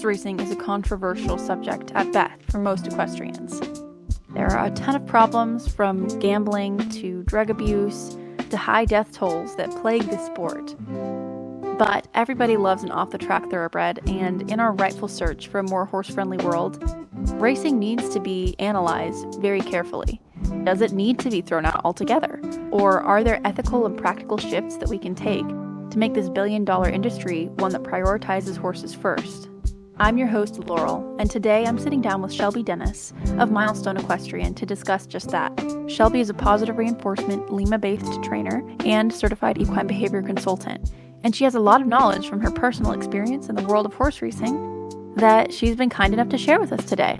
Horse racing is a controversial subject at best for most equestrians. There are a ton of problems, from gambling to drug abuse to high death tolls, that plague the sport. But everybody loves an off-the-track thoroughbred, and in our rightful search for a more horse-friendly world, racing needs to be analyzed very carefully. Does it need to be thrown out altogether? Or are there ethical and practical shifts that we can take to make this billion-dollar industry one that prioritizes horses first? I'm your host, Laurel, and today I'm sitting down with Shelby Dennis of Milestone Equestrian to discuss just that. Shelby is a positive reinforcement, LIMA-based trainer and Certified Equine Behavior Consultant, and she has a lot of knowledge from her personal experience in the world of horse racing that she's been kind enough to share with us today.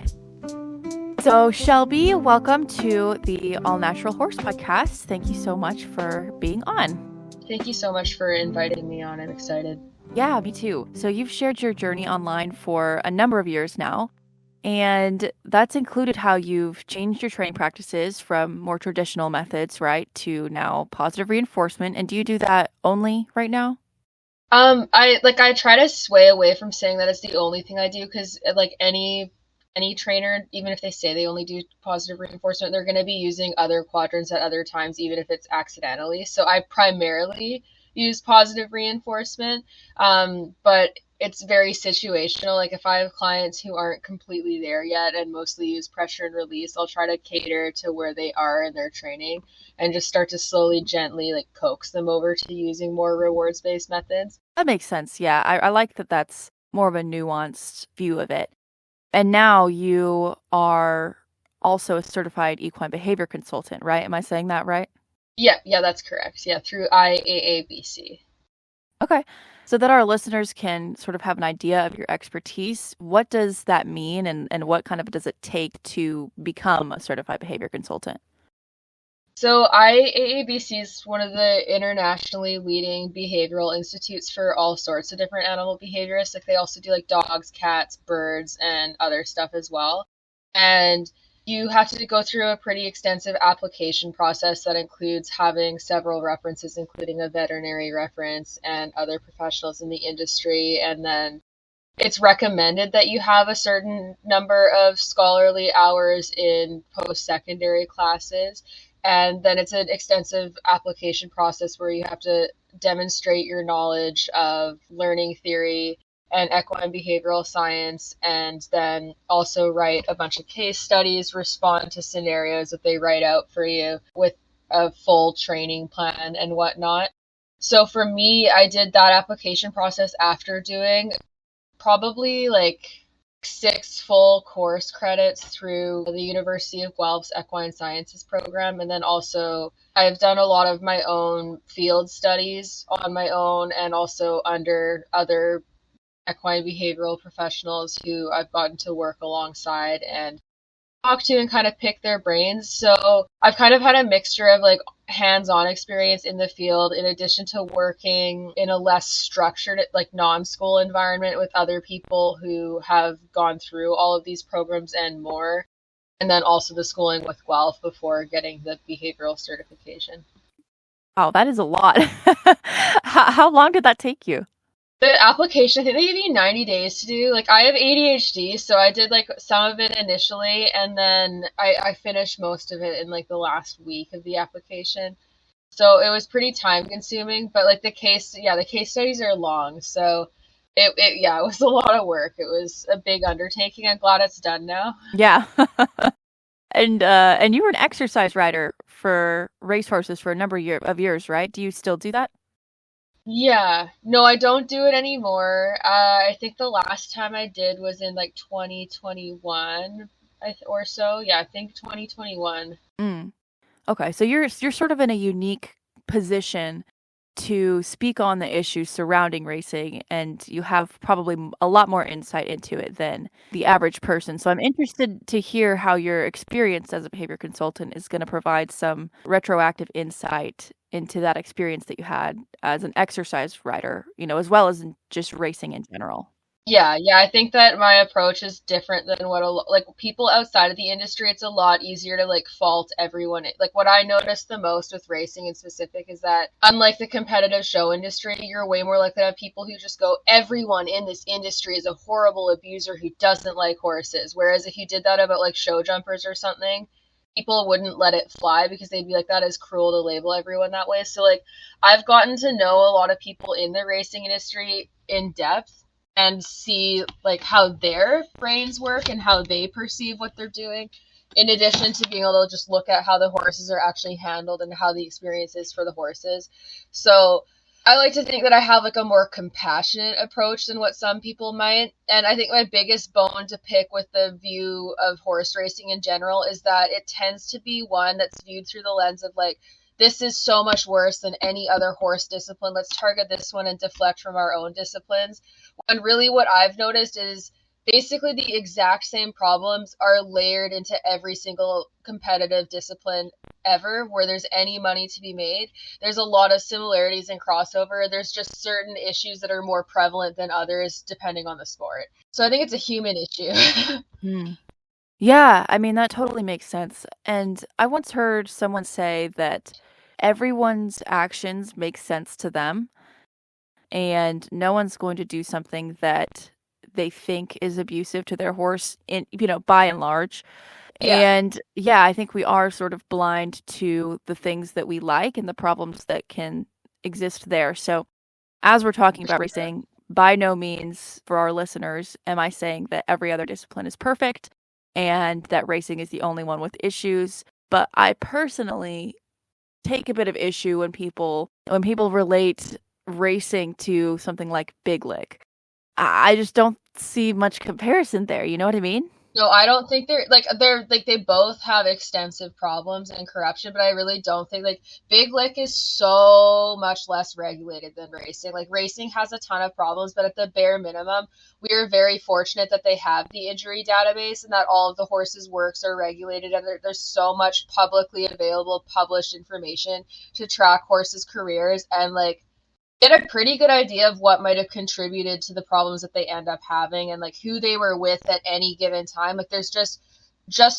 So, Shelby, welcome to the All Natural Horse Podcast. Thank you so much for being on. Thank you so much for inviting me on. I'm excited. Yeah, me too. So you've shared your journey online for a number of years now, and that's included how you've changed your training practices from more traditional methods, right, to now positive reinforcement. And do you do that only right now? I try to sway away from saying that it's the only thing I do, because like any trainer, even if they say they only do positive reinforcement, they're going to be using other quadrants at other times, even if it's accidentally. So I primarily use positive reinforcement, but it's very situational. Like if I have clients who aren't completely there yet and mostly use pressure and release, I'll try to cater to where they are in their training and just start to slowly, gently like coax them over to using more rewards-based methods. That makes sense. Yeah, I like that that's more of a nuanced view of it. And now you are also a certified equine behavior consultant, right? Am I saying that right? Yeah, that's correct. Yeah, through IAABC. Okay. So that our listeners can sort of have an idea of your expertise, what does that mean, and what kind of does it take to become a certified behavior consultant? So IAABC is one of the internationally leading behavioral institutes for all sorts of different animal behaviorists. Like they also do like dogs, cats, birds, and other stuff as well. And you have to go through a pretty extensive application process that includes having several references, including a veterinary reference and other professionals in the industry. And then it's recommended that you have a certain number of scholarly hours in post-secondary classes. And then it's an extensive application process where you have to demonstrate your knowledge of learning theory and equine behavioral science, and then also write a bunch of case studies, respond to scenarios that they write out for you with a full training plan and whatnot. So for me, I did that application process after doing probably like 6 full course credits through the University of Guelph's Equine Sciences program. And then also I've done a lot of my own field studies on my own and also under other equine behavioral professionals who I've gotten to work alongside and talk to and kind of pick their brains. So I've kind of had a mixture of like hands-on experience in the field in addition to working in a less structured, like non-school environment with other people who have gone through all of these programs and more. And then also the schooling with Guelph before getting the behavioral certification. Oh, that is a lot. How long did that take you? The application, I think they give you 90 days to do. Like I have ADHD, so I did like some of it initially, and then I finished most of it in like the last week of the application. So it was pretty time consuming, but like the case studies are long. So it was a lot of work. It was a big undertaking. I'm glad it's done now. Yeah. And you were an exercise rider for racehorses for a number of years, right? Do you still do that? Yeah, no, I don't do it anymore. I think the last time I did was in like 2021 or so. Yeah, I think 2021. Okay, so you're sort of in a unique position to speak on the issues surrounding racing, and you have probably a lot more insight into it than the average person. So I'm interested to hear how your experience as a behavior consultant is going to provide some retroactive insight into that experience that you had as an exercise rider, as well as in just racing in general. Yeah, I think that my approach is different than what like people outside of the industry. It's a lot easier to like fault everyone. Like what I noticed the most with racing in specific is that unlike the competitive show industry, you're way more likely to have people who just go, everyone in this industry is a horrible abuser who doesn't like horses. Whereas if you did that about like show jumpers or something, people wouldn't let it fly because they'd be like, that is cruel to label everyone that way. So like I've gotten to know a lot of people in the racing industry in depth and see like how their brains work and how they perceive what they're doing, in addition to being able to just look at how the horses are actually handled and how the experience is for the horses. So I like to think that I have like a more compassionate approach than what some people might. And I think my biggest bone to pick with the view of horse racing in general is that it tends to be one that's viewed through the lens of like, this is so much worse than any other horse discipline. Let's target this one and deflect from our own disciplines. And really, what I've noticed is basically the exact same problems are layered into every single competitive discipline ever where there's any money to be made. There's a lot of similarities and crossover. There's just certain issues that are more prevalent than others depending on the sport. So I think it's a human issue. Hmm. Yeah, I mean, that totally makes sense. And I once heard someone say that everyone's actions make sense to them, and no one's going to do something that they think is abusive to their horse in, by and large. Yeah, And yeah, I think we are sort of blind to the things that we like and the problems that can exist there. So, as we're talking for about sure. racing, by no means for our listeners am I saying that every other discipline is perfect and that racing is the only one with issues. But I personally take a bit of issue when people relate racing to something like Big Lick. I just don't see much comparison there. You know what I mean? No, I don't think they're like they both have extensive problems and corruption, but I really don't think like Big Lick is so much less regulated than racing. Like racing has a ton of problems, but at the bare minimum, we are very fortunate that they have the injury database and that all of the horses' works are regulated and there's so much publicly available published information to track horses' careers and like get a pretty good idea of what might have contributed to the problems that they end up having and like who they were with at any given time. Like there's just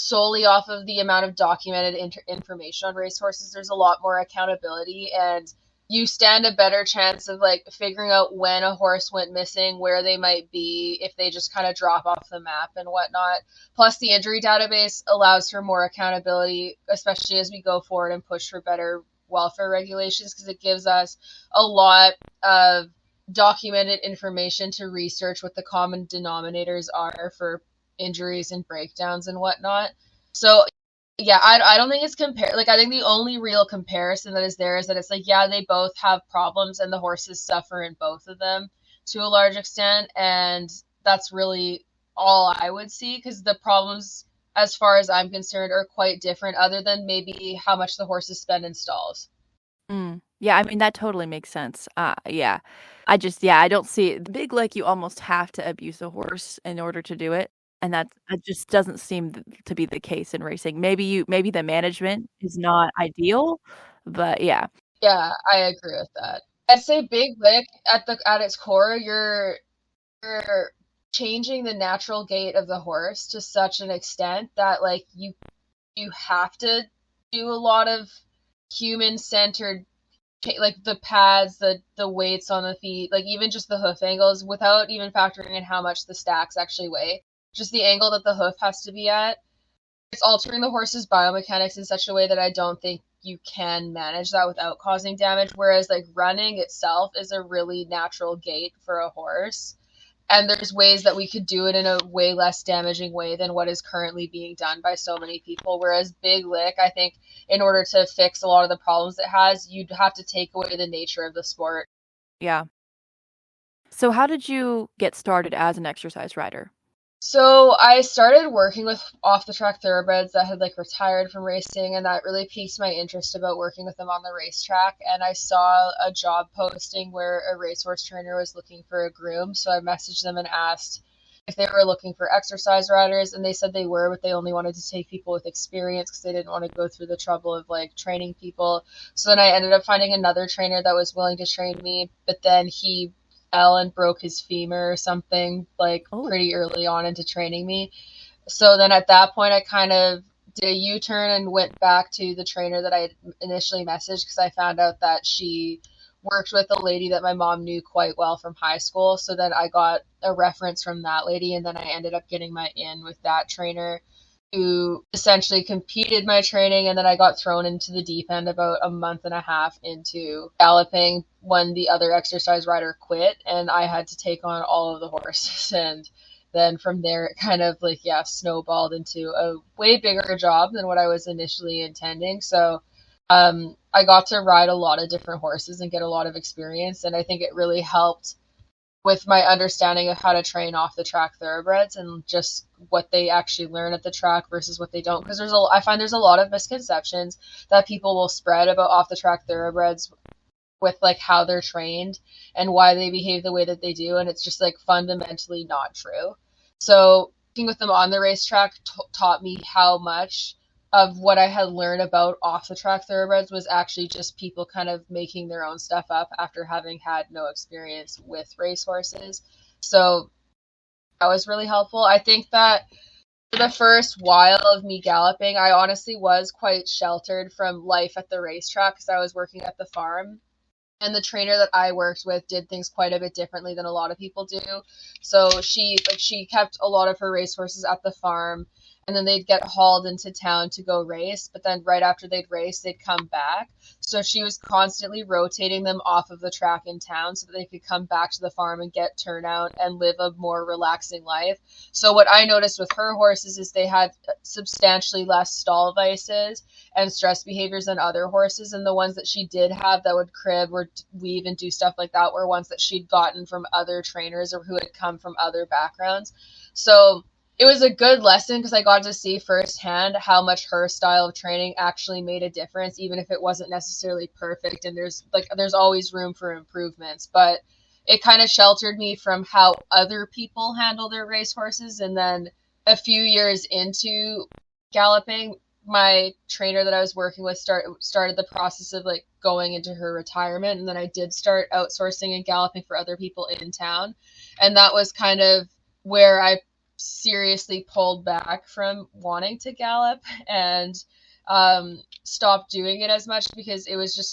solely off of the amount of documented information on racehorses, there's a lot more accountability and you stand a better chance of like figuring out when a horse went missing, where they might be, if they just kind of drop off the map and whatnot. Plus, the injury database allows for more accountability, especially as we go forward and push for better welfare regulations, because it gives us a lot of documented information to research what the common denominators are for injuries and breakdowns and whatnot. So yeah, I don't think it's like I think the only real comparison that is there is that it's like, yeah, they both have problems and the horses suffer in both of them to a large extent, and that's really all I would see, because the problems as far as I'm concerned are quite different, other than maybe how much the horses spend in stalls. Yeah, I mean, that totally makes sense. Yeah. I don't see it. The Big Lick, you almost have to abuse a horse in order to do it. And that just doesn't seem to be the case in racing. Maybe the management is not ideal, but yeah. Yeah, I agree with that. I'd say Big Lick at its core, you're changing the natural gait of the horse to such an extent that like you have to do a lot of human centered, like the pads, the weights on the feet, like even just the hoof angles, without even factoring in how much the stacks actually weigh. Just the angle that the hoof has to be at. It's altering the horse's biomechanics in such a way that I don't think you can manage that without causing damage. Whereas like running itself is a really natural gait for a horse. And there's ways that we could do it in a way less damaging way than what is currently being done by so many people. Whereas Big Lick, I think, in order to fix a lot of the problems it has, you'd have to take away the nature of the sport. Yeah. So how did you get started as an exercise rider? So I started working with off the track thoroughbreds that had like retired from racing, and that really piqued my interest about working with them on the racetrack. And I saw a job posting where a racehorse trainer was looking for a groom, so I messaged them and asked if they were looking for exercise riders, and they said they were, but they only wanted to take people with experience because they didn't want to go through the trouble of like training people. So then I ended up finding another trainer that was willing to train me, but then he fell and broke his femur or something, like Oh. pretty early on into training me. So then at that point, I kind of did a U-turn and went back to the trainer that I had initially messaged, because I found out that she worked with a lady that my mom knew quite well from high school. So then I got a reference from that lady, and then I ended up getting my in with that trainer, who essentially competed my training, and then I got thrown into the deep end about a month and a half into galloping when the other exercise rider quit, and I had to take on all of the horses. And then from there it kind of like, yeah, snowballed into a way bigger job than what I was initially intending. So I got to ride a lot of different horses and get a lot of experience, and I think it really helped with my understanding of how to train off the track thoroughbreds and just what they actually learn at the track versus what they don't. Because I find there's a lot of misconceptions that people will spread about off the track thoroughbreds with like how they're trained and why they behave the way that they do, and it's just like fundamentally not true. So working with them on the racetrack taught me how much of what I had learned about off the track thoroughbreds was actually just people kind of making their own stuff up after having had no experience with racehorses. So that was really helpful. I think that for the first while of me galloping, I honestly was quite sheltered from life at the racetrack because I was working at the farm. And the trainer that I worked with did things quite a bit differently than a lot of people do. So she kept a lot of her racehorses at the farm, and then they'd get hauled into town to go race. But then right after they'd race, they'd come back. So she was constantly rotating them off of the track in town so that they could come back to the farm and get turnout and live a more relaxing life. So what I noticed with her horses is they had substantially less stall vices and stress behaviors than other horses, and the ones that she did have that would crib or weave and do stuff like that were ones that she'd gotten from other trainers or who had come from other backgrounds. So it was a good lesson because I got to see firsthand how much her style of training actually made a difference, even if it wasn't necessarily perfect, and there's always room for improvements. But it kind of sheltered me from how other people handle their racehorses. And then a few years into galloping, my trainer that I was working with started the process of like going into her retirement, and then I did start outsourcing and galloping for other people in town, and that was kind of where I seriously pulled back from wanting to gallop and stopped doing it as much because it was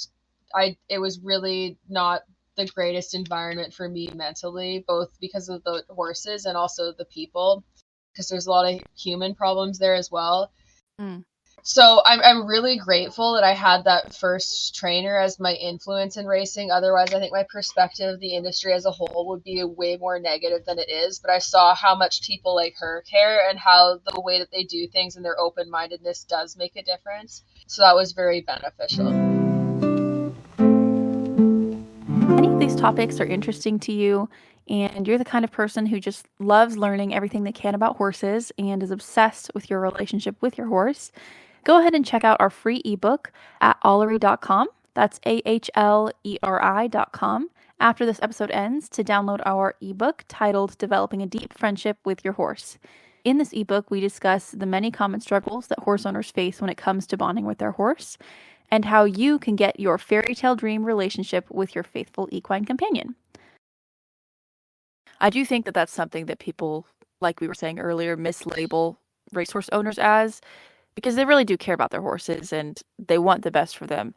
really not the greatest environment for me mentally, both because of the horses and also the people, because there's a lot of human problems there as well. So I'm really grateful that I had that first trainer as my influence in racing. Otherwise, I think my perspective of the industry as a whole would be way more negative than it is. But I saw how much people like her care and how the way that they do things and their open-mindedness does make a difference. So that was very beneficial. Any of these topics are interesting to you, and you're the kind of person who just loves learning everything they can about horses and is obsessed with your relationship with your horse, go ahead and check out our free ebook at ahleri.com. That's AHLERI.com. After this episode ends, to download our ebook titled Developing a Deep Friendship with Your Horse. In this ebook, we discuss the many common struggles that horse owners face when it comes to bonding with their horse, and how you can get your fairy tale dream relationship with your faithful equine companion. I do think that that's something that people, like we were saying earlier, mislabel racehorse owners as, because they really do care about their horses and they want the best for them.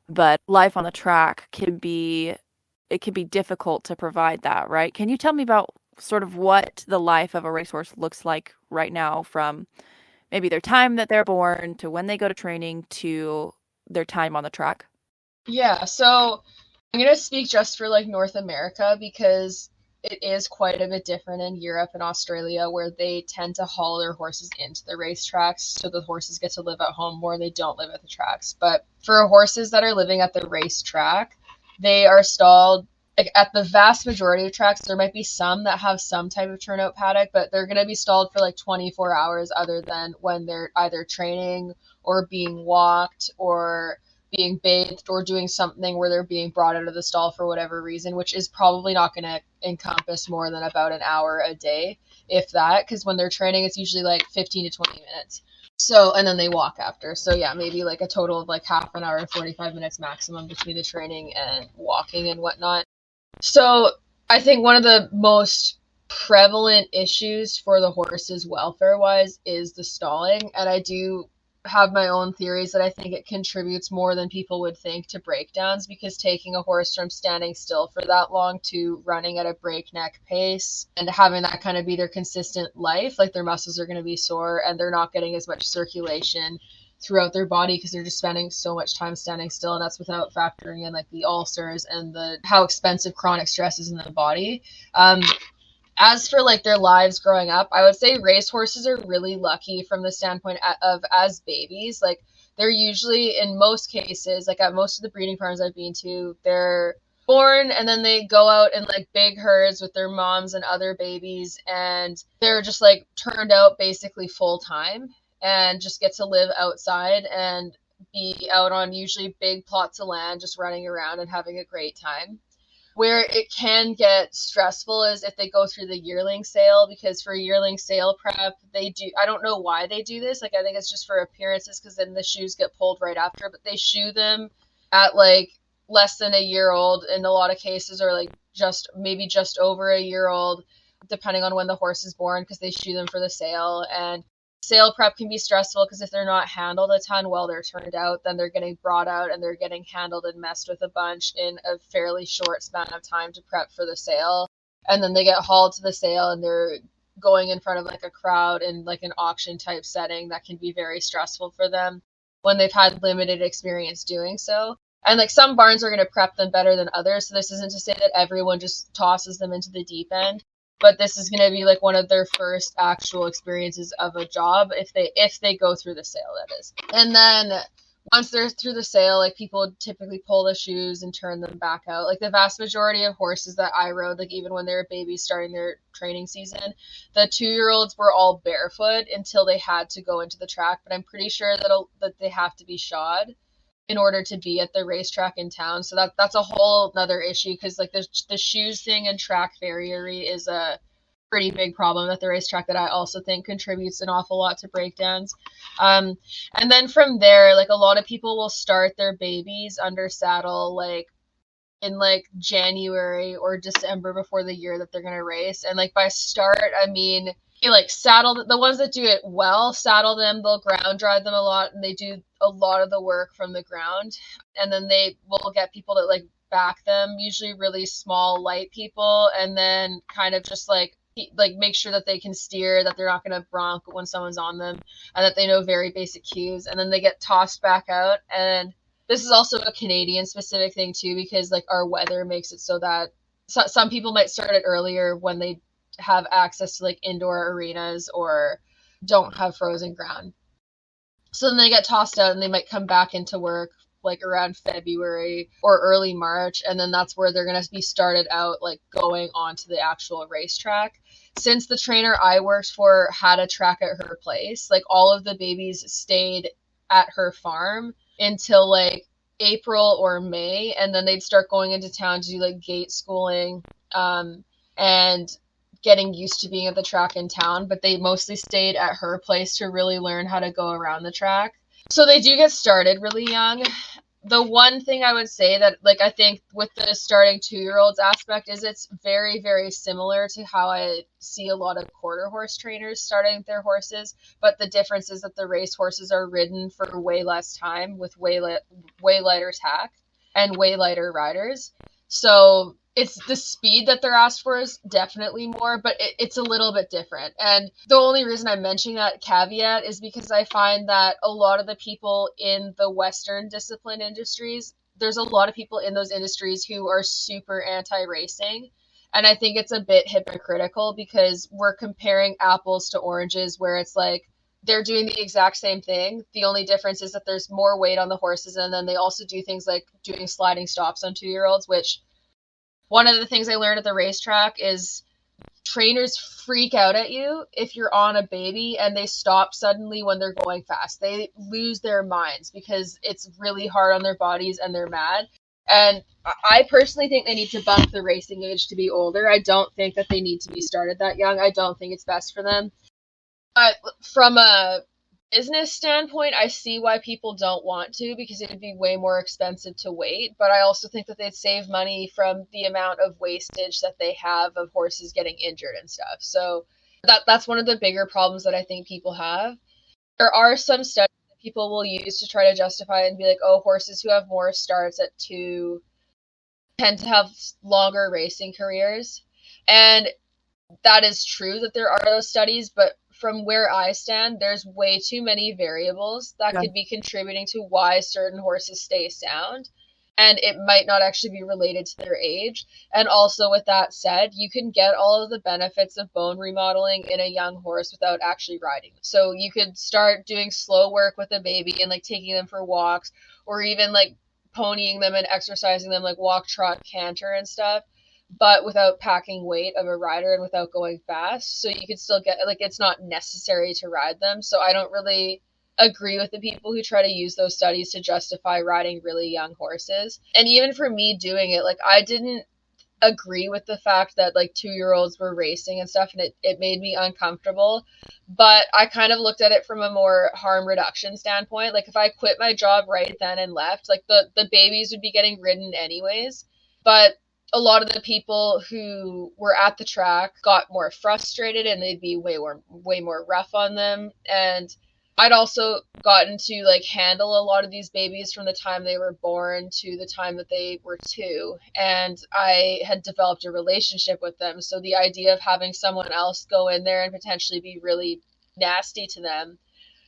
But life on the track can be difficult to provide that, right? Can you tell me about sort of what the life of a racehorse looks like right now, from maybe their time that they're born to when they go to training to their time on the track? Yeah, so I'm going to speak just for like North America because it is quite a bit different in Europe and Australia, where they tend to haul their horses into the racetracks, so the horses get to live at home more and they don't live at the tracks. But for horses that are living at the racetrack, they are stalled like at the vast majority of tracks. There might be some that have some type of turnout paddock, but they're going to be stalled for like 24 hours other than when they're either training or being walked or being bathed or doing something where they're being brought out of the stall for whatever reason, which is probably not going to encompass more than about an hour a day, if that, because when they're training, it's usually like 15 to 20 minutes. So, and then they walk after. So yeah, maybe like a total of like half an hour, 45 minutes maximum between the training and walking and whatnot. So I think one of the most prevalent issues for the horses welfare-wise is the stalling, and I do have my own theories that I think it contributes more than people would think to breakdowns, because taking a horse from standing still for that long to running at a breakneck pace and having that kind of be their consistent life, like their muscles are going to be sore and they're not getting as much circulation throughout their body because they're just spending so much time standing still, and that's without factoring in like the ulcers and the how expensive chronic stress is in the body. As for like their lives growing up, I would say racehorses are really lucky from the standpoint of as babies. Like they're usually, in most cases, like at most of the breeding farms I've been to, they're born and then they go out in like big herds with their moms and other babies, and they're just like turned out basically full time and just get to live outside and be out on usually big plots of land, just running around and having a great time. Where it can get stressful is if they go through the yearling sale, because for yearling sale prep, they do, I don't know why they do this. Like, I think it's just for appearances, because then the shoes get pulled right after, but they shoe them at like less than a year old in a lot of cases, or like maybe just over a year old, depending on when the horse is born, because they shoe them for the sale. And sale prep can be stressful because if they're not handled a ton while they're turned out, then they're getting brought out and they're getting handled and messed with a bunch in a fairly short span of time to prep for the sale. And then they get hauled to the sale and they're going in front of like a crowd in like an auction type setting that can be very stressful for them when they've had limited experience doing so. And like some barns are going to prep them better than others. So this isn't to say that everyone just tosses them into the deep end, but this is going to be like one of their first actual experiences of a job if they go through the sale, that is. And then once they're through the sale, like people typically pull the shoes and turn them back out. Like the vast majority of horses that I rode, like even when they were babies starting their training season, the 2-year-olds were all barefoot until they had to go into the track. But I'm pretty sure that they have to be shod in order to be at the racetrack in town. So that's a whole another issue, because like the shoes thing and track farriery is a pretty big problem at the racetrack that I also think contributes an awful lot to breakdowns. And then from there, like a lot of people will start their babies under saddle like in like January or December before the year that they're going to race. And like by start, I mean, you like saddle the ones that do it well, saddle them, they'll ground drive them a lot, and they do a lot of the work from the ground. And then they will get people that like back them, usually really small, light people, and then kind of just like make sure that they can steer, that they're not going to bronc when someone's on them, and that they know very basic cues. And then they get tossed back out. And this is also a Canadian specific thing too, because like our weather makes it so that some people might start it earlier when they have access to like indoor arenas or don't have frozen ground. So then they get tossed out and they might come back into work like around February or early March, and then that's where they're going to be started out like going onto the actual racetrack. Since the trainer I worked for had a track at her place, like all of the babies stayed at her farm until like April or May, and then they'd start going into town to do like gate schooling and getting used to being at the track in town, but they mostly stayed at her place to really learn how to go around the track. So they do get started really young. The one thing I would say that like I think with the starting 2-year-olds aspect is it's very, very similar to how I see a lot of quarter horse trainers starting their horses, but the difference is that the race horses are ridden for way less time with way lighter tack and way lighter riders. So it's the speed that they're asked for is definitely more, but it's a little bit different. And the only reason I'm mentioning that caveat is because I find that a lot of the people in the Western discipline industries, there's a lot of people in those industries who are super anti-racing. And I think it's a bit hypocritical because we're comparing apples to oranges, where it's like they're doing the exact same thing. The only difference is that there's more weight on the horses, and then they also do things like doing sliding stops on 2-year-olds, which one of the things I learned at the racetrack is trainers freak out at you if you're on a baby and they stop suddenly when they're going fast. They lose their minds because it's really hard on their bodies and they're mad. And I personally think they need to bump the racing age to be older. I don't think that they need to be started that young. I don't think it's best for them. But from a business standpoint, I see why people don't want to, because it would be way more expensive to wait. But I also think that they'd save money from the amount of wastage that they have of horses getting injured and stuff. So that's one of the bigger problems that I think people have. There are some studies that people will use to try to justify it and be like, oh, horses who have more starts at 2 tend to have longer racing careers. And that is true that there are those studies, but from where I stand, there's way too many variables that could be contributing to why certain horses stay sound. And it might not actually be related to their age. And also, with that said, you can get all of the benefits of bone remodeling in a young horse without actually riding. So you could start doing slow work with a baby and like taking them for walks, or even like ponying them and exercising them, like walk, trot, canter and stuff, but without packing weight of a rider and without going fast. So you could still get, like, it's not necessary to ride them. So I don't really agree with the people who try to use those studies to justify riding really young horses. And even for me doing it, like, I didn't agree with the fact that like 2-year-olds were racing and stuff, and it made me uncomfortable. But I kind of looked at it from a more harm reduction standpoint. Like, if I quit my job right then and left, like the babies would be getting ridden anyways. But a lot of the people who were at the track got more frustrated, and they'd be way more rough on them. And I'd also gotten to like handle a lot of these babies from the time they were born to the time that they were 2, and I had developed a relationship with them. So the idea of having someone else go in there and potentially be really nasty to them,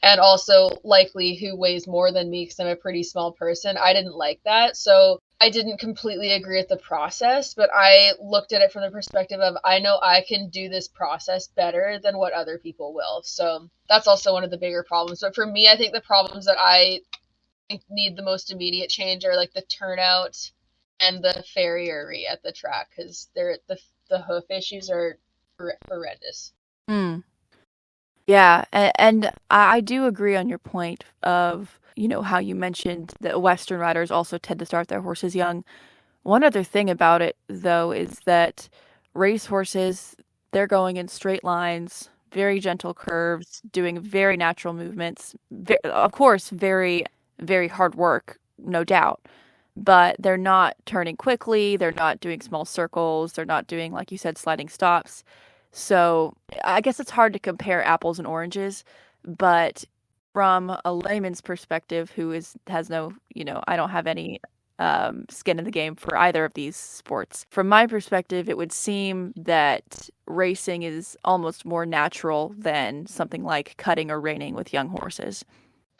and also likely who weighs more than me because I'm a pretty small person, I didn't like that. So I didn't completely agree with the process, but I looked at it from the perspective of, I know I can do this process better than what other people will. So that's also one of the bigger problems. But for me, I think the problems that I think need the most immediate change are like the turnout and the farriery at the track, because the hoof issues are horrendous. Mm. Yeah, and I do agree on your point of, how you mentioned that Western riders also tend to start their horses young. One other thing about it, though, is that racehorses, they're going in straight lines, very gentle curves, doing very natural movements. Of course, very, very hard work, no doubt. But they're not turning quickly, they're not doing small circles, they're not doing, like you said, sliding stops. So I guess it's hard to compare apples and oranges, but from a layman's perspective, has no, I don't have any skin in the game for either of these sports. From my perspective, it would seem that racing is almost more natural than something like cutting or reining with young horses.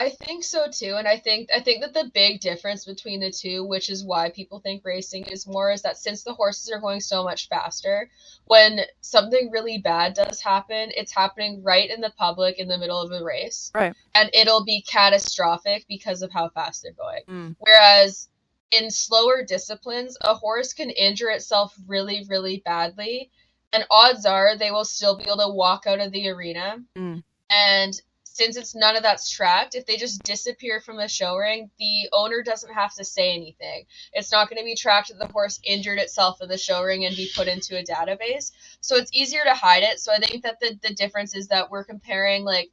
I think so too, and I think that the big difference between the two, which is why people think racing is more, is that since the horses are going so much faster, when something really bad does happen, it's happening right in the public in the middle of a race. Right. And it'll be catastrophic because of how fast they're going. Mm. Whereas in slower disciplines, a horse can injure itself really, really badly, and odds are they will still be able to walk out of the arena. Mm. And since it's none of that's tracked, if they just disappear from the show ring, the owner doesn't have to say anything. It's not going to be tracked that the horse injured itself in the show ring and be put into a database. So it's easier to hide it. So I think that the difference is that we're comparing like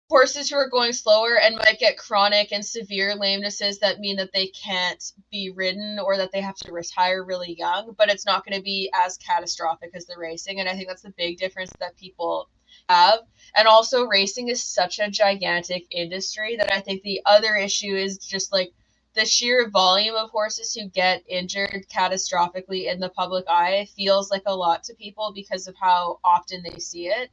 horses who are going slower and might get chronic and severe lamenesses that mean that they can't be ridden or that they have to retire really young, but it's not going to be as catastrophic as the racing. And I think that's the big difference that people have. And also, racing is such a gigantic industry that I think the other issue is just like the sheer volume of horses who get injured catastrophically in the public eye feels like a lot to people because of how often they see it.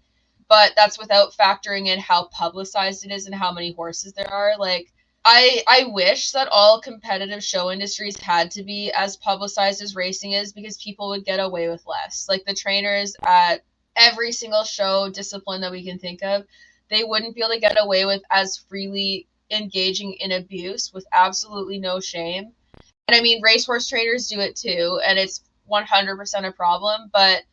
But that's without factoring in how publicized it is and how many horses there are. Like, I wish that all competitive show industries had to be as publicized as racing is, because people would get away with less. Like, the trainers at every single show discipline that we can think of, they wouldn't be able to get away with as freely engaging in abuse with absolutely no shame. And I mean, racehorse trainers do it too, and it's 100% a problem, but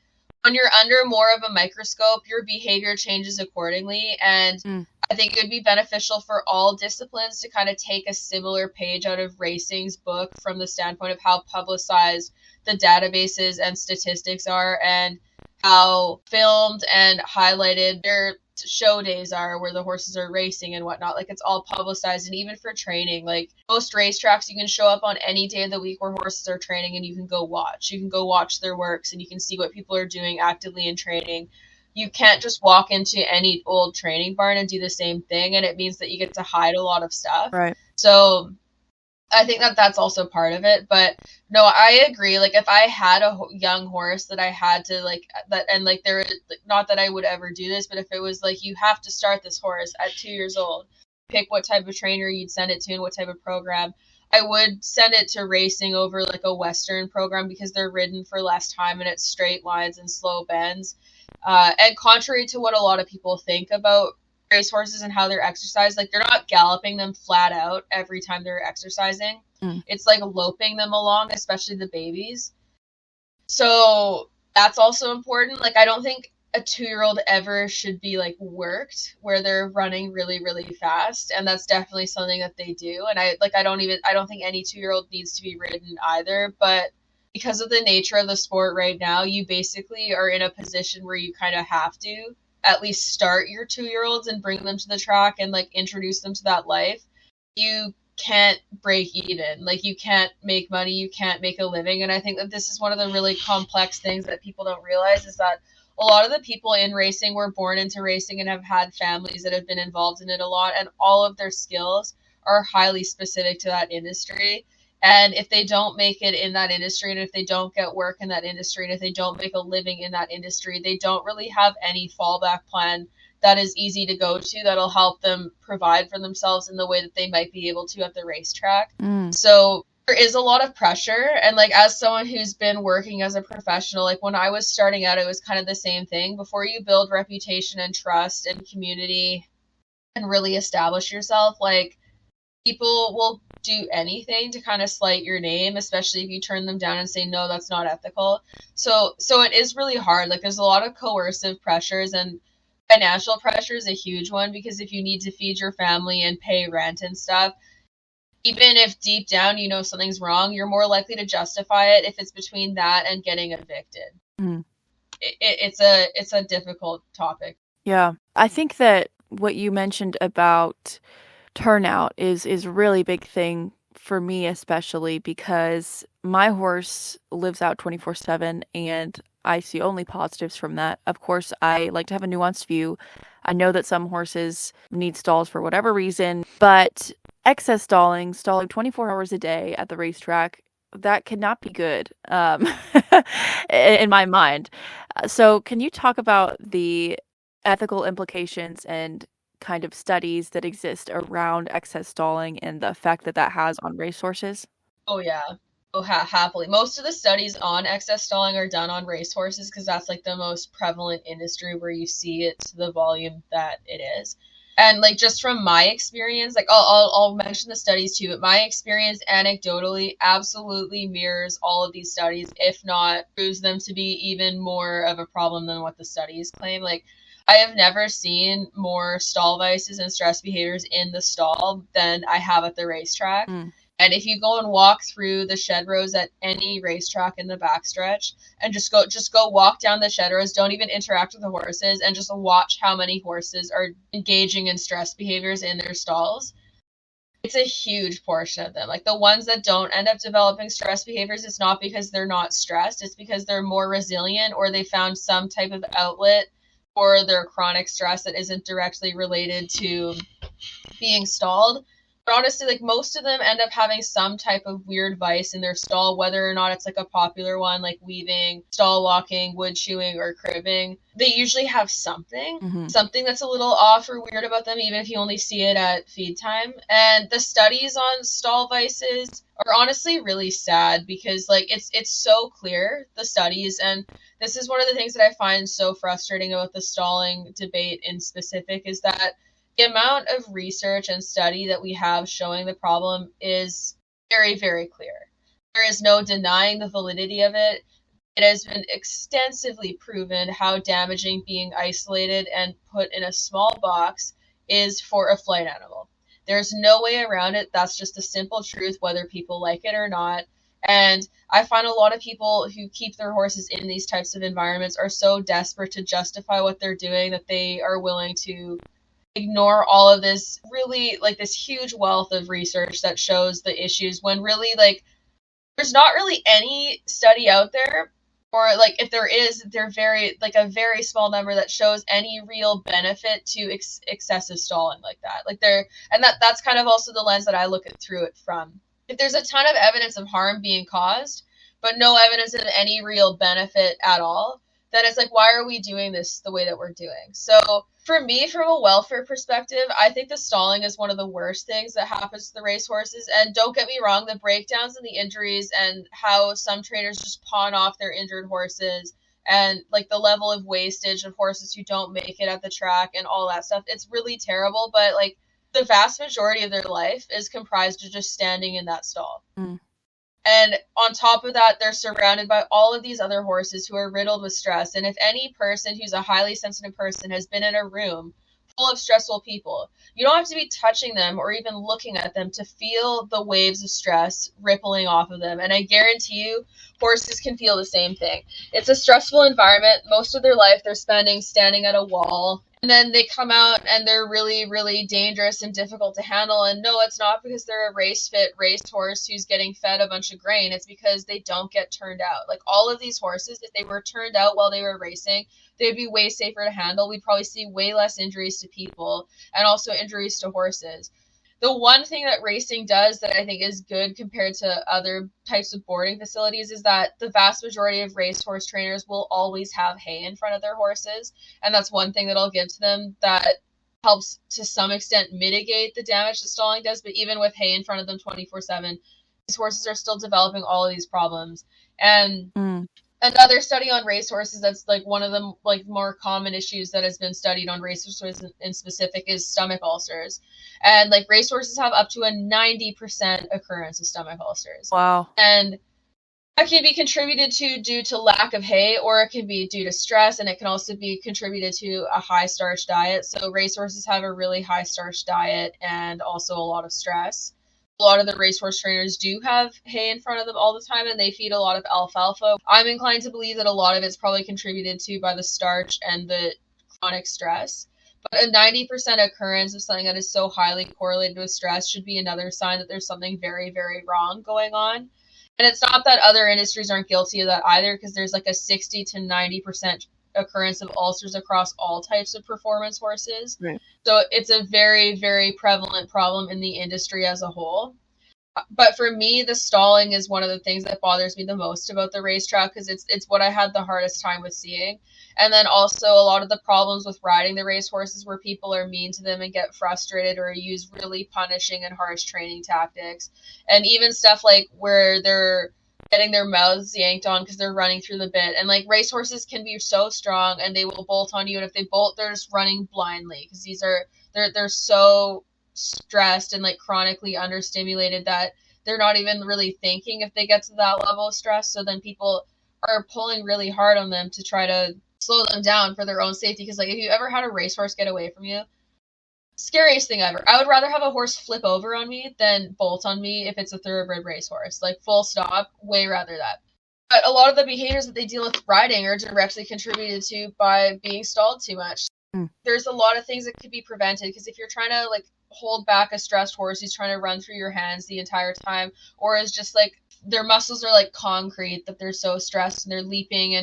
when you're under more of a microscope, your behavior changes accordingly. And I think it would be beneficial for all disciplines to kind of take a similar page out of racing's book from the standpoint of how publicized the databases and statistics are, and how filmed and highlighted their show days are where the horses are racing and whatnot. Like, it's all publicized. And even for training, like most racetracks, you can show up on any day of the week where horses are training and you can go watch their works, and you can see what people are doing actively in training. You can't just walk into any old training barn and do the same thing, and it means that you get to hide a lot of stuff. Right. So I think that that's also part of it. But no, I agree. Like, if I had a young horse that I had to like that, and like there, not that I would ever do this, but if it was like, you have to start this horse at 2 years old, pick what type of trainer you'd send it to and what type of program, I would send it to racing over like a Western program, because they're ridden for less time and it's straight lines and slow bends. And contrary to what a lot of people think about racehorses and how they're exercised, like, they're not galloping them flat out every time they're exercising. It's like loping them along, especially the babies. So that's also important. Like, I don't think a 2-year-old ever should be like worked where they're running really, really fast, and that's definitely something that they do. And I don't think any 2-year-old needs to be ridden either. But because of the nature of the sport right now, you basically are in a position where you kind of have to at least start your 2-year-olds and bring them to the track and like introduce them to that life. You can't break even. Like, you can't make money, you can't make a living. And I think that this is one of the really complex things that people don't realize, is that a lot of the people in racing were born into racing and have had families that have been involved in it a lot, and all of their skills are highly specific to that industry. And if they don't make it in that industry, and if they don't get work in that industry, and if they don't make a living in that industry, they don't really have any fallback plan that is easy to go to that'll help them provide for themselves in the way that they might be able to at the racetrack. So there is a lot of pressure. And like, as someone who's been working as a professional, like when I was starting out, it was kind of the same thing. Before you build reputation and trust and community and really establish yourself, like, people will do anything to kind of slight your name, especially if you turn them down and say, no, that's not ethical. So it is really hard. Like, there's a lot of coercive pressures, and financial pressure is a huge one, because if you need to feed your family and pay rent and stuff, even if deep down you know something's wrong, you're more likely to justify it if it's between that and getting evicted. It's a difficult topic. Yeah. I think that what you mentioned about turnout is a really big thing for me, especially because my horse lives out 24/7 and I see only positives from that. Of course, I like to have a nuanced view. I know that some horses need stalls for whatever reason, but excess stalling 24 hours a day at the racetrack, that cannot be good in my mind. So can you talk about the ethical implications and kind of studies that exist around excess stalling and the effect that that has on racehorses? Oh, yeah. Oh, happily. Most of the studies on excess stalling are done on racehorses, because that's like the most prevalent industry where you see it to the volume that it is. And like, just from my experience, like I'll mention the studies too, but my experience anecdotally absolutely mirrors all of these studies, if not proves them to be even more of a problem than what the studies claim. Like, I have never seen more stall vices and stress behaviors in the stall than I have at the racetrack. And if you go and walk through the shed rows at any racetrack in the backstretch, and just go walk down the shed rows, don't even interact with the horses, and just watch how many horses are engaging in stress behaviors in their stalls, it's a huge portion of them. Like, the ones that don't end up developing stress behaviors, it's not because they're not stressed, it's because they're more resilient, or they found some type of outlet for their chronic stress that isn't directly related to being stalled. But honestly, like, most of them end up having some type of weird vice in their stall, whether or not it's like a popular one like weaving, stall walking, wood chewing, or cribbing. They usually have something that's a little off or weird about them, even if you only see it at feed time. And the studies on stall vices are honestly really sad, because like, it's so clear, the studies. And this is one of the things that I find so frustrating about the stalling debate in specific, is that the amount of research and study that we have showing the problem is very, very clear. There is no denying the validity of it. It has been extensively proven how damaging being isolated and put in a small box is for a flight animal. There's no way around it. That's just a simple truth, whether people like it or not. And I find a lot of people who keep their horses in these types of environments are so desperate to justify what they're doing that they are willing to ignore all of this really, like, this huge wealth of research that shows the issues, when really, like, there's not really any study out there, or, like, if there is, they're very, like, a very small number that shows any real benefit to excessive stalling like that. Like, and that's kind of also the lens that I look at through it from. If there's a ton of evidence of harm being caused, but no evidence of any real benefit at all, then it's like, why are we doing this the way that we're doing? So for me, from a welfare perspective, I think the stalling is one of the worst things that happens to the racehorses. And don't get me wrong, the breakdowns and the injuries and how some trainers just pawn off their injured horses, and like the level of wastage of horses who don't make it at the track and all that stuff, it's really terrible. But like, the vast majority of their life is comprised of just standing in that stall. And on top of that, they're surrounded by all of these other horses who are riddled with stress. And if any person who's a highly sensitive person has been in a room full of stressful people, you don't have to be touching them or even looking at them to feel the waves of stress rippling off of them. And I guarantee you, horses can feel the same thing. It's a stressful environment. Most of their life they're spending standing at a wall. And then they come out and they're really, really dangerous and difficult to handle. And no, it's not because they're a race-fit racehorse who's getting fed a bunch of grain. It's because they don't get turned out. Like, all of these horses, if they were turned out while they were racing, they'd be way safer to handle. We'd probably see way less injuries to people and also injuries to horses. The one thing that racing does that I think is good compared to other types of boarding facilities is that the vast majority of racehorse trainers will always have hay in front of their horses. And that's one thing that I'll give to them that helps to some extent mitigate the damage that stalling does. But even with hay in front of them 24/7, these horses are still developing all of these problems. And another study on racehorses that's like one of the like more common issues that has been studied on racehorses in specific is stomach ulcers. And like, racehorses have up to a 90% occurrence of stomach ulcers. Wow. And that can be contributed to due to lack of hay, or it can be due to stress, and it can also be contributed to a high starch diet. So racehorses have a really high starch diet and also a lot of stress. A lot of the racehorse trainers do have hay in front of them all the time, and they feed a lot of alfalfa. I'm inclined to believe that a lot of it's probably contributed to by the starch and the chronic stress. But a 90% occurrence of something that is so highly correlated with stress should be another sign that there's something very, very wrong going on. And it's not that other industries aren't guilty of that either, because there's like a 60 to 90% occurrence of ulcers across all types of performance horses. Right. So it's a very, very prevalent problem in the industry as a whole. But for me, the stalling is one of the things that bothers me the most about the racetrack, because it's what I had the hardest time with seeing. And then also a lot of the problems with riding the racehorses where people are mean to them and get frustrated or use really punishing and harsh training tactics. And even stuff like where they're getting their mouths yanked on because they're running through the bit. And like, racehorses can be so strong and they will bolt on you. And if they bolt, they're just running blindly, because they're so stressed and like chronically understimulated that they're not even really thinking if they get to that level of stress. So then people are pulling really hard on them to try to slow them down for their own safety. Because like, if you ever had a racehorse get away from you, scariest thing ever. I would rather have a horse flip over on me than bolt on me if it's a thoroughbred racehorse. Like, full stop, way rather that. But a lot of the behaviors that they deal with riding are directly contributed to by being stalled too much. There's a lot of things that could be prevented, because if you're trying to like hold back a stressed horse who's trying to run through your hands the entire time, or is just like their muscles are like concrete that they're so stressed and they're leaping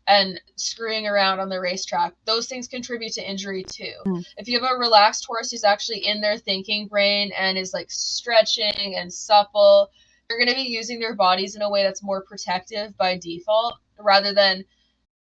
and screwing around on the racetrack, those things contribute to injury too. If you have a relaxed horse who's actually in their thinking brain and is like stretching and supple, they're going to be using their bodies in a way that's more protective by default, rather than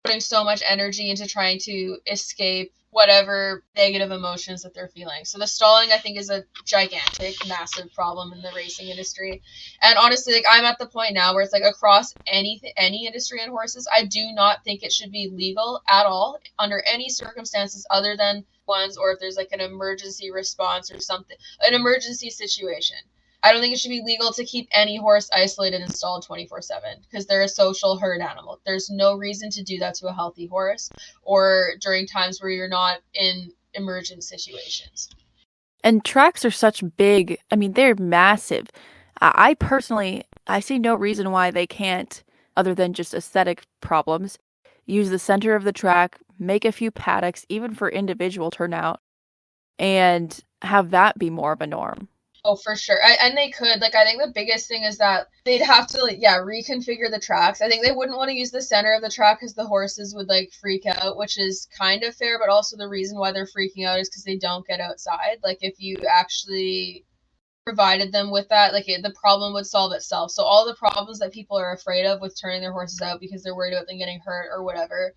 putting so much energy into trying to escape whatever negative emotions that they're feeling. So the stalling, I think, is a gigantic, massive problem in the racing industry. And honestly, like, I'm at the point now where it's like, across any industry in horses, I do not think it should be legal at all under any circumstances other than ones, or if there's like an emergency response or something, an emergency situation. I don't think it should be legal to keep any horse isolated and stalled 24/7, because they're a social herd animal. There's no reason to do that to a healthy horse, or during times where you're not in emergent situations. And tracks are such big, I mean, they're massive. I personally I see no reason why they can't, other than just aesthetic problems, use the center of the track, make a few paddocks, even for individual turnout, and have that be more of a norm. Oh, for sure. And they could. Like, I think the biggest thing is that they'd have to, like, yeah, reconfigure the tracks. I think they wouldn't want to use the center of the track because the horses would, like, freak out, which is kind of fair, but also the reason why they're freaking out is because they don't get outside. Like, if you actually provided them with that, like, the problem would solve itself. So all the problems that people are afraid of with turning their horses out because they're worried about them getting hurt or whatever,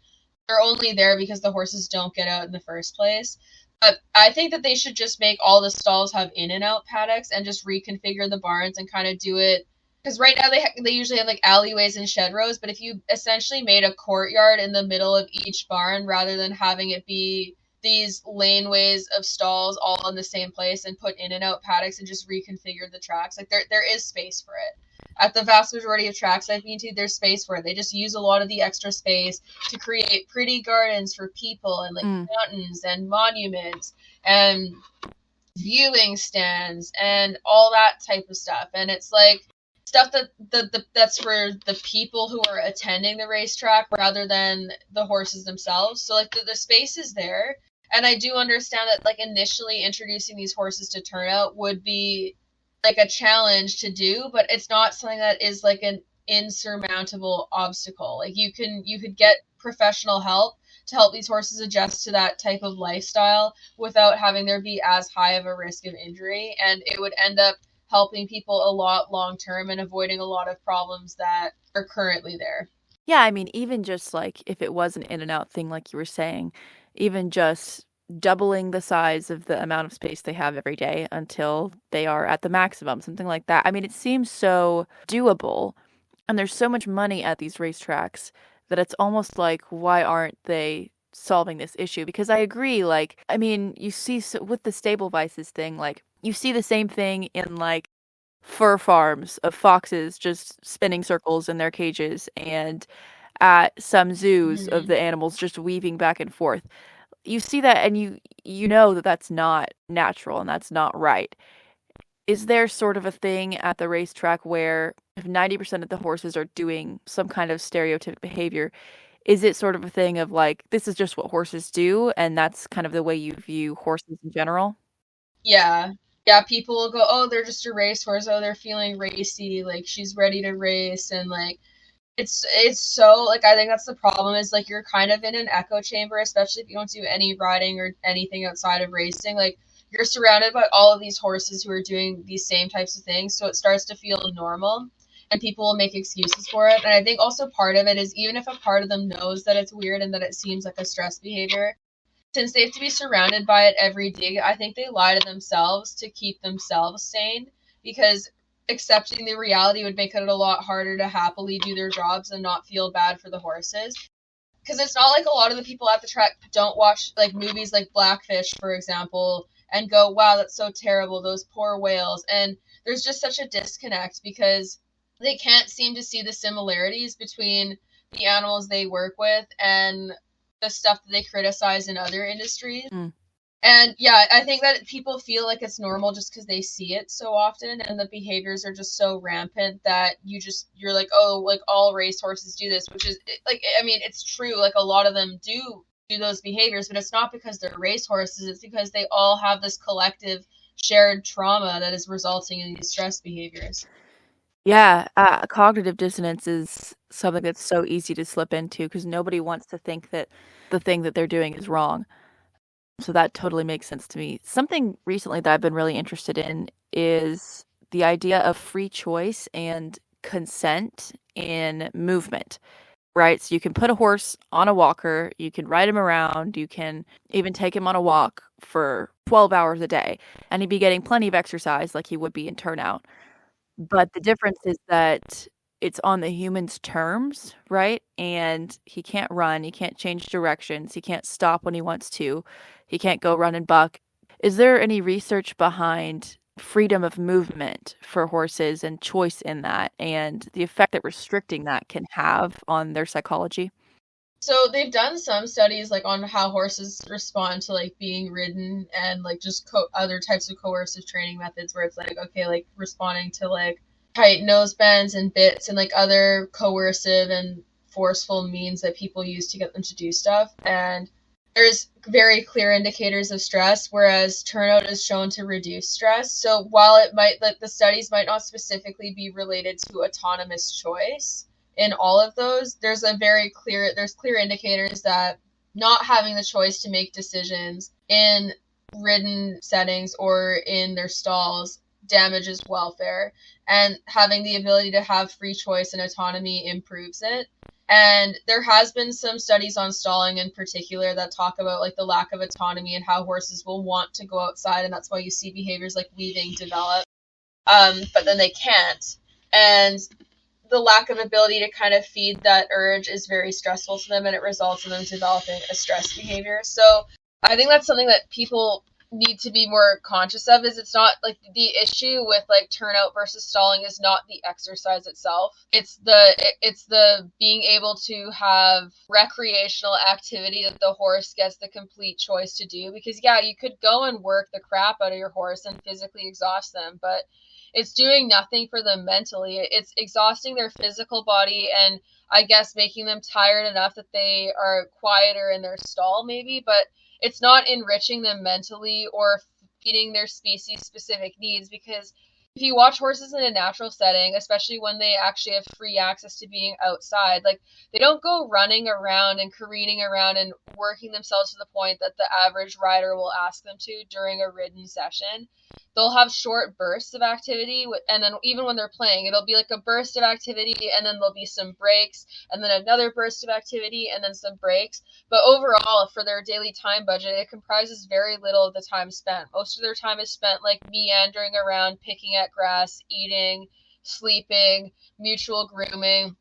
they're only there because the horses don't get out in the first place. But I think that they should just make all the stalls have in and out paddocks and just reconfigure the barns and kind of do it. Because right now they usually have like alleyways and shed rows, but if you essentially made a courtyard in the middle of each barn rather than having it be these laneways of stalls all in the same place and put in and out paddocks and just reconfigure the tracks, like there is space for it. At the vast majority of tracks I've been to, there's space for it. They just use a lot of the extra space to create pretty gardens for people and like fountains and monuments and viewing stands and all that type of stuff. And it's like stuff that's for the people who are attending the racetrack rather than the horses themselves. So like the space is there. And I do understand that like initially introducing these horses to turnout would be like a challenge to do, but it's not something that is like an insurmountable obstacle. Like you could get professional help to help these horses adjust to that type of lifestyle without having there be as high of a risk of injury, and it would end up helping people a lot long term and avoiding a lot of problems that are currently there. Yeah, I mean, even just like if it was an in and out thing, like you were saying, even just doubling the size of the amount of space they have every day until they are at the maximum, something like that. I mean, it seems so doable, and there's so much money at these racetracks that it's almost like, why aren't they solving this issue? Because I agree, like, I mean, you see with the stable vices thing, like, you see the same thing in like fur farms of foxes just spinning circles in their cages, and at some zoos of Mm-hmm. the animals just weaving back and forth. You see that, and you know that that's not natural and that's not right. Is there sort of a thing at the racetrack where if 90% of the horses are doing some kind of stereotypic behavior, is it sort of a thing of like, this is just what horses do, and that's kind of the way you view horses in general? Yeah. Yeah, people will go, oh, they're just a racehorse. Oh, they're feeling racy. Like, she's ready to race. And, like, it's so, like, I think that's the problem is, like, you're kind of in an echo chamber, especially if you don't do any riding or anything outside of racing. Like, you're surrounded by all of these horses who are doing these same types of things. So it starts to feel normal. And people will make excuses for it. And I think also part of it is even if a part of them knows that it's weird and that it seems like a stress behavior, since they have to be surrounded by it every day, I think they lie to themselves to keep themselves sane because accepting the reality would make it a lot harder to happily do their jobs and not feel bad for the horses. Because it's not like a lot of the people at the track don't watch like movies like Blackfish, for example, and go, wow, that's so terrible, those poor whales. And there's just such a disconnect because they can't seem to see the similarities between the animals they work with and the stuff that they criticize in other industries. Mm. And yeah, I think that people feel like it's normal just because they see it so often and the behaviors are just so rampant that you're like, oh, like all racehorses do this, which is like, I mean, it's true. Like a lot of them do those behaviors, but it's not because they're racehorses. It's because they all have this collective shared trauma that is resulting in these stress behaviors. Yeah, cognitive dissonance is something that's so easy to slip into because nobody wants to think that the thing that they're doing is wrong. So that totally makes sense to me. Something recently that I've been really interested in is the idea of free choice and consent in movement, right? So you can put a horse on a walker, you can ride him around, you can even take him on a walk for 12 hours a day, and he'd be getting plenty of exercise like he would be in turnout. But the difference is that it's on the human's terms, right? And he can't run, he can't change directions, he can't stop when he wants to, he can't go run and buck. Is there any research behind freedom of movement for horses and choice in that and the effect that restricting that can have on their psychology? So they've done some studies like on how horses respond to like being ridden and like just other types of coercive training methods where it's like okay like responding to like tight nose bends and bits and like other coercive and forceful means that people use to get them to do stuff. And there's very clear indicators of stress, whereas turnout is shown to reduce stress. So while it might, like, the studies might not specifically be related to autonomous choice in all of those, there's clear indicators that not having the choice to make decisions in ridden settings or in their stalls damages welfare, and having the ability to have free choice and autonomy improves it. And there has been some studies on stalling in particular that talk about like the lack of autonomy and how horses will want to go outside, and that's why you see behaviors like weaving develop, but then they can't. And the lack of ability to kind of feed that urge is very stressful to them, and it results in them developing a stress behavior. So I think that's something that people need to be more conscious of. Is it's not like the issue with like turnout versus stalling is not the exercise itself. It's the being able to have recreational activity that the horse gets the complete choice to do. Because yeah, you could go and work the crap out of your horse and physically exhaust them, but it's doing nothing for them mentally. It's exhausting their physical body, and I guess making them tired enough that they are quieter in their stall maybe, but it's not enriching them mentally or feeding their species specific needs. Because if you watch horses in a natural setting, especially when they actually have free access to being outside, like, they don't go running around and careening around and working themselves to the point that the average rider will ask them to during a ridden session. They'll have short bursts of activity, and then even when they're playing, it'll be like a burst of activity, and then there'll be some breaks, and then another burst of activity, and then some breaks. But overall, for their daily time budget, it comprises very little of the time spent. Most of their time is spent like meandering around, picking at grass, eating, sleeping, mutual grooming,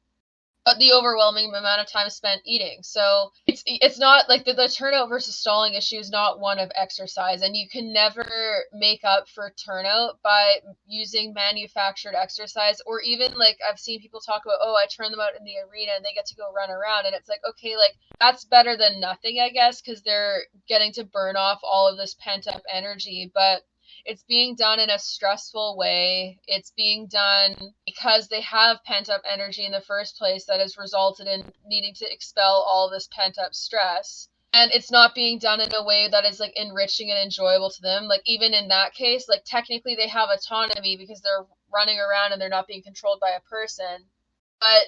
but the overwhelming amount of time spent eating. So it's not like the turnout versus stalling issue is not one of exercise, and you can never make up for turnout by using manufactured exercise. Or even like I've seen people talk about, oh, I turn them out in the arena and they get to go run around, and it's like, okay, like that's better than nothing, I guess, because they're getting to burn off all of this pent up energy. But it's being done in a stressful way. It's being done because they have pent up energy in the first place that has resulted in needing to expel all this pent up stress. And it's not being done in a way that is like enriching and enjoyable to them. Like, even in that case, like, technically they have autonomy because they're running around and they're not being controlled by a person. But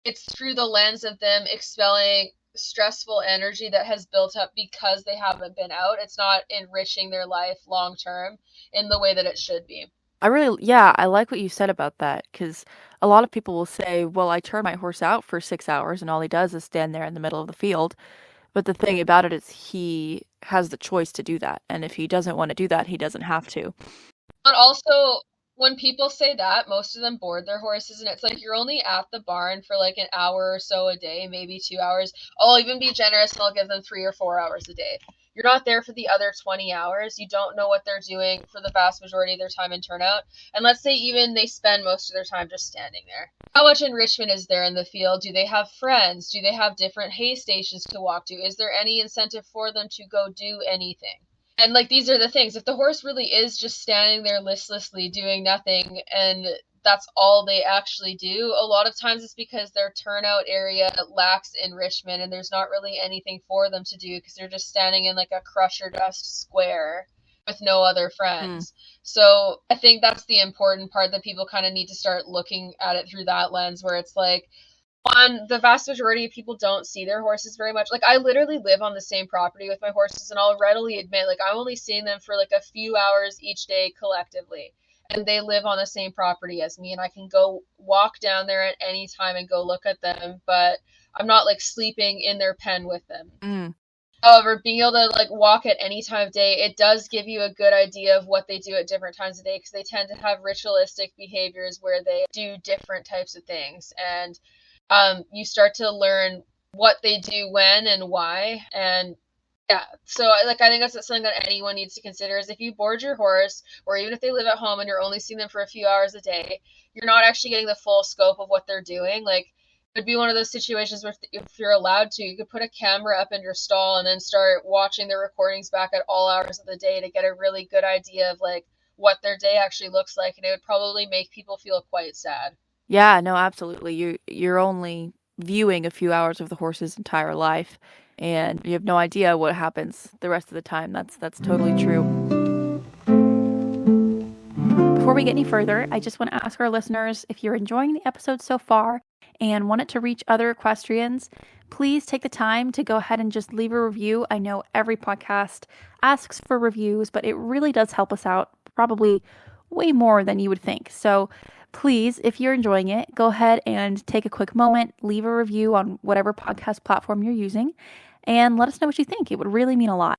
it's through the lens of them expelling stressful energy that has built up because they haven't been out. It's not enriching their life long term in the way that it should be. I like what you said about that, because a lot of people will say, well, I turn my horse out for 6 hours and all he does is stand there in the middle of the field. But the thing about it is he has the choice to do that. And if he doesn't want to do that, he doesn't have to. But also, when people say that, most of them board their horses, and it's like you're only at the barn for like an hour or so a day, maybe 2 hours. I'll even be generous and I'll give them 3 or 4 hours a day. You're not there for the other 20 hours. You don't know what they're doing for the vast majority of their time in turnout. And let's say even they spend most of their time just standing there. How much enrichment is there in the field? Do they have friends? Do they have different hay stations to walk to? Is there any incentive for them to go do anything? And like, these are the things. If the horse really is just standing there listlessly doing nothing, and that's all they actually do, a lot of times it's because their turnout area lacks enrichment and there's not really anything for them to do because they're just standing in like a crusher dust square with no other friends. So I think that's the important part, that people kind of need to start looking at it through that lens, where it's like, the vast majority of people don't see their horses very much. Like, I literally live on the same property with my horses, and I'll readily admit, like, I'm only seeing them for like a few hours each day collectively, and they live on the same property as me, and I can go walk down there at any time and go look at them, but I'm not like sleeping in their pen with them. However, being able to like walk at any time of day, it does give you a good idea of what they do at different times of day, because they tend to have ritualistic behaviors where they do different types of things, and you start to learn what they do when and why. And yeah, so like, I think that's something that anyone needs to consider, is if you board your horse, or even if they live at home and you're only seeing them for a few hours a day, you're not actually getting the full scope of what they're doing. Like, it would be one of those situations where if you're allowed to, you could put a camera up in your stall and then start watching the recordings back at all hours of the day to get a really good idea of like what their day actually looks like, and it would probably make people feel quite sad. Yeah, no, absolutely. You're only viewing a few hours of the horse's entire life, and you have no idea what happens the rest of the time. That's totally true. Before we get any further, I just want to ask our listeners, if you're enjoying the episode so far and want it to reach other equestrians, please take the time to go ahead and just leave a review. I know every podcast asks for reviews, but it really does help us out, probably way more than you would think. So please, if you're enjoying it, go ahead and take a quick moment, leave a review on whatever podcast platform you're using, and let us know what you think. It would really mean a lot.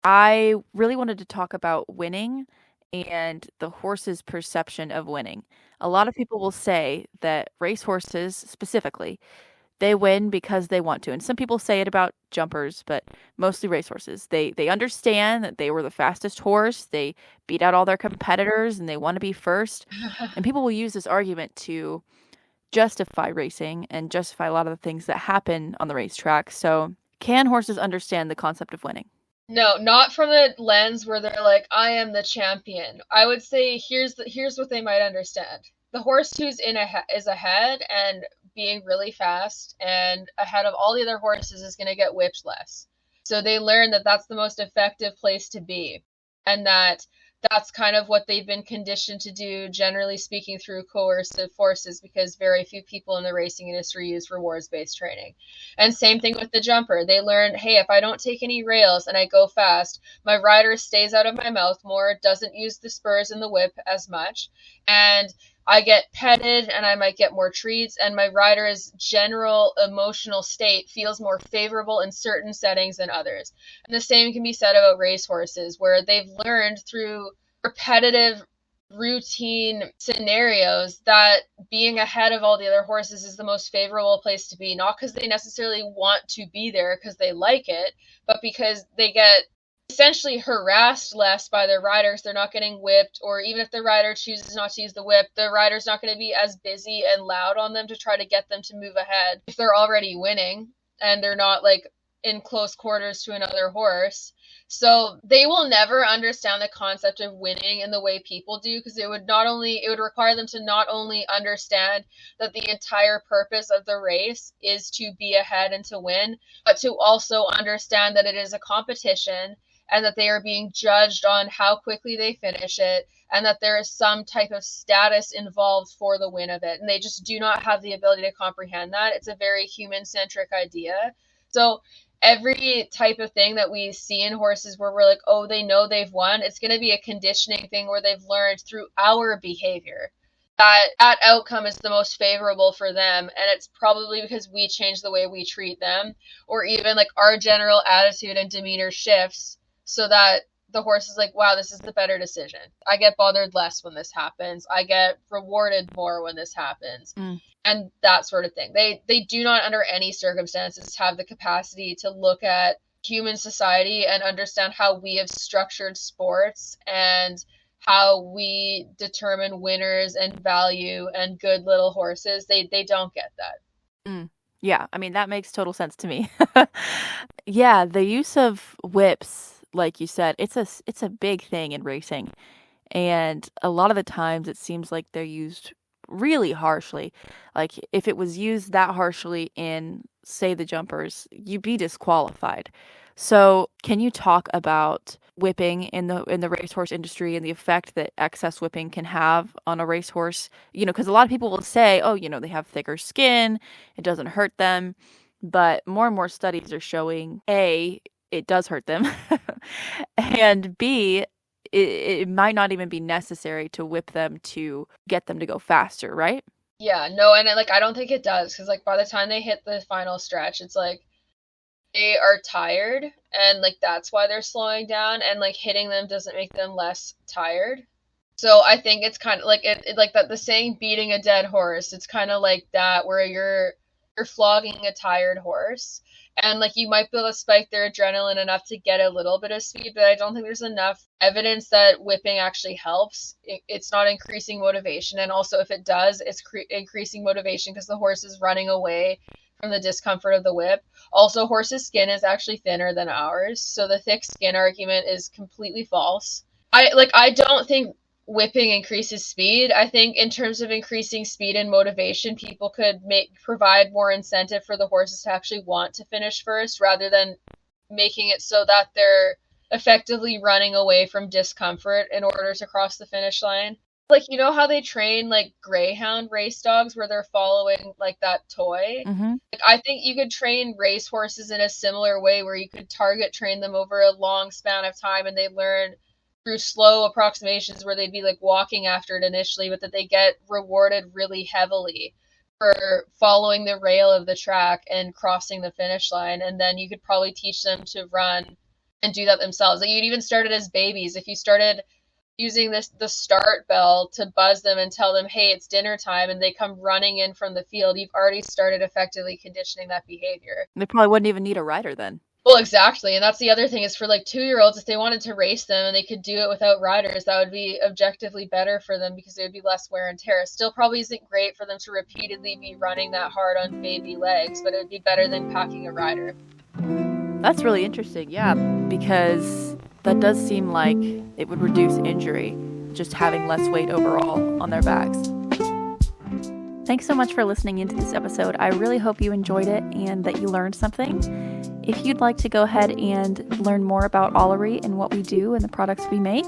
I really wanted to talk about winning and the horse's perception of winning. A lot of people will say that racehorses specifically, they win because they want to. And some people say it about jumpers, but mostly racehorses. They understand that they were the fastest horse. They beat out all their competitors and they want to be first. And people will use this argument to justify racing and justify a lot of the things that happen on the racetrack. So, can horses understand the concept of winning? No, not from the lens where they're like, I am the champion. I would say here's what they might understand. The horse who's is ahead and being really fast and ahead of all the other horses is going to get whipped less. So they learn that that's the most effective place to be, and that's kind of what they've been conditioned to do, generally speaking, through coercive forces, because very few people in the racing industry use rewards-based training. And same thing with the jumper. They learn, hey, if I don't take any rails and I go fast, my rider stays out of my mouth more, doesn't use the spurs and the whip as much, and I get petted and I might get more treats, and my rider's general emotional state feels more favorable in certain settings than others. And the same can be said about racehorses, where they've learned through repetitive routine scenarios that being ahead of all the other horses is the most favorable place to be, not because they necessarily want to be there because they like it, but because they get essentially harassed less by their riders. They're not getting whipped, or even if the rider chooses not to use the whip, the rider's not going to be as busy and loud on them to try to get them to move ahead if they're already winning and they're not like in close quarters to another horse. So they will never understand the concept of winning in the way people do, because it would require them to not only understand that the entire purpose of the race is to be ahead and to win, but to also understand that it is a competition and that they are being judged on how quickly they finish it, and that there is some type of status involved for the win of it. And they just do not have the ability to comprehend that. It's a very human-centric idea. So every type of thing that we see in horses where we're like, oh, they know they've won, it's going to be a conditioning thing where they've learned through our behavior that outcome is the most favorable for them, and it's probably because we change the way we treat them, or even like our general attitude and demeanor shifts so that the horse is like, wow, this is the better decision. I get bothered less when this happens. I get rewarded more when this happens. And that sort of thing. They do not under any circumstances have the capacity to look at human society and understand how we have structured sports and how we determine winners and value and good little horses. They don't get that. Yeah, I mean, that makes total sense to me. Yeah, the use of whips, like you said, it's a big thing in racing. And a lot of the times it seems like they're used really harshly. Like if it was used that harshly in, say, the jumpers, you'd be disqualified. So, can you talk about whipping in the racehorse industry and the effect that excess whipping can have on a racehorse? Because a lot of people will say, oh, they have thicker skin, it doesn't hurt them. But more and more studies are showing, A, it does hurt them, and B, it might not even be necessary to whip them to get them to go faster, right? Yeah, no, and I don't think it does, because by the time they hit the final stretch, it's like they are tired, and that's why they're slowing down, and hitting them doesn't make them less tired. So I think it's kind of that the saying beating a dead horse. It's kind of like that, where you're flogging a tired horse, and you might be able to spike their adrenaline enough to get a little bit of speed, but I don't think there's enough evidence that whipping actually helps. It's not increasing motivation, and also if it does, it's increasing motivation because the horse is running away from the discomfort of the whip. Also, horses' skin is actually thinner than ours, so the thick skin argument is completely false. I don't think whipping increases speed. I think in terms of increasing speed and motivation, people could provide more incentive for the horses to actually want to finish first, rather than making it so that they're effectively running away from discomfort in order to cross the finish line. Like, you know how they train like greyhound race dogs where they're following like that toy? Mm-hmm. Like, I think you could train race horses in a similar way, where you could target train them over a long span of time, and they learn through slow approximations where they'd be like walking after it initially, but that they get rewarded really heavily for following the rail of the track and crossing the finish line. And then you could probably teach them to run and do that themselves. Like, you'd even start it as babies. If you started using the start bell to buzz them and tell them, hey, it's dinner time, and they come running in from the field, you've already started effectively conditioning that behavior. They probably wouldn't even need a rider then. Well, exactly. And that's the other thing, is for like 2-year-olds, if they wanted to race them and they could do it without riders, that would be objectively better for them, because it would be less wear and tear. Still probably isn't great for them to repeatedly be running that hard on baby legs, but it would be better than packing a rider. That's really interesting, yeah, because that does seem like it would reduce injury, just having less weight overall on their backs. Thanks so much for listening into this episode. I really hope you enjoyed it and that you learned something. If you'd like to go ahead and learn more about Ollery and what we do and the products we make,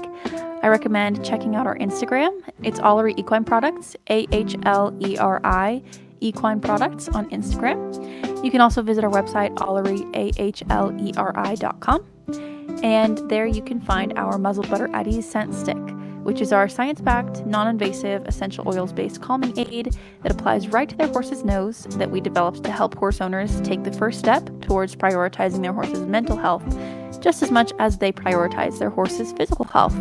I recommend checking out our Instagram. It's Ollery Equine Products, AHLERI Equine Products on Instagram. You can also visit our website, ollery.com. And there you can find our Muzzle Butter at Ease Scent Stick, which is our science-backed, non-invasive, essential oils-based calming aid that applies right to their horse's nose, that we developed to help horse owners take the first step towards prioritizing their horse's mental health, just as much as they prioritize their horse's physical health.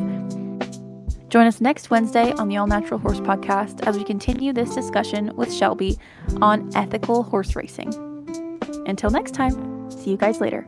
Join us next Wednesday on the All Natural Horse Podcast as we continue this discussion with Shelby on ethical horse racing. Until next time, see you guys later.